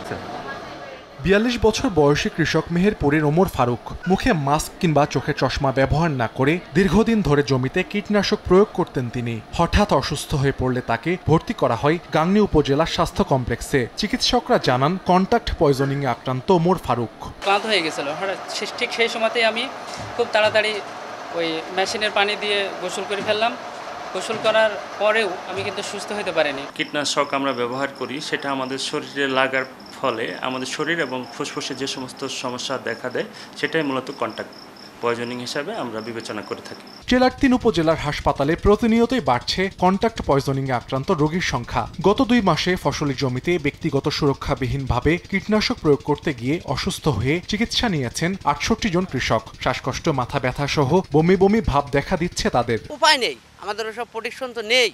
৪২ বছর বয়সী কৃষক মেহেরপুরের ওমর ফারুক মুখে মাস্ক কিংবা চোখে চশমা ব্যবহার না করে দীর্ঘদিন ধরে জমিতে কীটনাশক প্রয়োগ করতেন তিনি। হঠাৎ অসুস্থ হয়ে পড়লে তাকে ভর্তি করা হয় গাংনী উপজেলা স্বাস্থ্য কমপ্লেক্সে। চিকিৎসকরা জানান কন্টাক্ট পয়জনিং এ আক্রান্ত ওমর ফারুক। ক্লান্ত হয়ে গেছিল, ঠিক সেই সময়তেই আমি খুব তাড়াতাড়ি ওই মেশিনের পানি দিয়ে গোসল করে ফেললাম। গোসল করার পরেও আমি কিন্তু সুস্থ হতে পারিনি। কীটনাশক আমরা ব্যবহার করি, সেটা আমাদের শরীরে লাগার ফলে আমাদের শরীর এবং ফুসফুসে যে সমস্ত সমস্যা দেখা দেয় সেটাই মূলত কন্টাক্ট পয়জনিং হিসাবে আমরা বিবেচনা করে থাকি। জেলার ৩ উপজেলার হাসপাতালে প্রতিনিয়তই বাড়ছে কন্টাক্ট পয়জনিং এ আক্রান্ত রোগীর সংখ্যা। গত ২ মাসে ফসলি জমিতে ব্যক্তিগত সুরক্ষাবিহীনভাবে কীটনাশক প্রয়োগ করতে গিয়ে অসুস্থ হয়ে চিকিৎসা নিয়েছেন ৬৮ জন কৃষক। শ্বাসকষ্ট, মাথা ব্যথা সহ বমি বমি ভাব দেখা দিচ্ছে তাদের। উপায় নেই, আমাদের ওসব প্রোটেকশন তো নেই,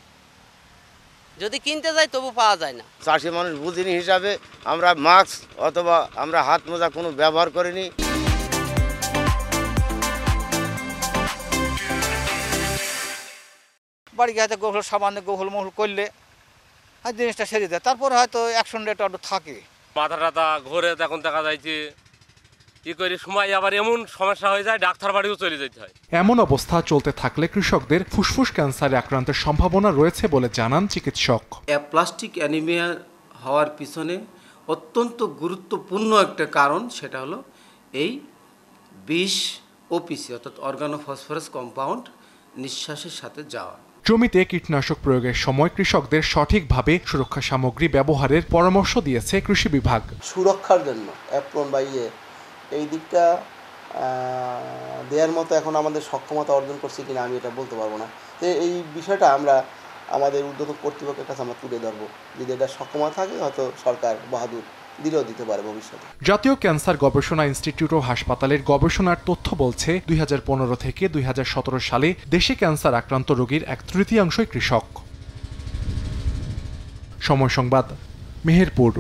যদি কিনতে যাই তবু পাওয়া যায় না। চাষি মানুষ বুঝিনি হিসাবে আমরা মাস্ক অথবা আমরা হাত মোজা কোনো ব্যবহার করিনি। বাড়ি হয়তো গোসল সামান্য গোসল মোহল করলে আর জিনিসটা সেরে দেয়, তারপরে হয়তো অ্যাকশন রেট একটু থাকে। মাথা টাথা ঘুরে তখন দেখা যায় যে কি করে সময় আবার এমন সমস্যা হয়ে যায় ডাক্তার বাড়িও চলে যেতে হয়। এমন অবস্থা চলতে থাকলে কৃষকদের ফুসফুস ক্যান্সারে আক্রান্তের সম্ভাবনা রয়েছে বলে জানান চিকিৎসক। প্লাস্টিক অ্যানিমিয়া হওয়ার পিছনে অত্যন্ত গুরুত্বপূর্ণ একটা কারণ, সেটা হলো এই বিষ ওপিসি অর্থাৎ অর্গানোফসফরাস কম্পাউন্ড নিঃশ্বাসের সাথে যাওয়া। জমিতে কীটনাশক প্রয়োগের সময় কৃষকদের সঠিকভাবে সুরক্ষা সামগ্রী ব্যবহারের পরামর্শ দিয়েছে কৃষি বিভাগ। সুরক্ষার জন্য অ্যাপ্রন বা এই দিকটা দেওয়ার মতো এখন আমাদের সক্ষমতা অর্জন করছি কিনা আমি এটা বলতে পারবো না। তো এই বিষয়টা আমরা আমাদের উদ্যোগ কর্তৃপক্ষের কাছে আমরা তুলে ধরবো, যদি এটা সক্ষমতা থাকে হয়তো সরকার বাহাদুর দিলেও দিতে পারে ভবিষ্যতে। জাতীয় ক্যান্সার গবেষণা ইনস্টিটিউট ও হাসপাতালের গবেষণার তথ্য বলছে ২০১৫ থেকে ২০১৭ সালে দেশে ক্যান্সার আক্রান্ত রোগীর ১/৩ কৃষক। সময় সংবাদ, মেহেরপুর।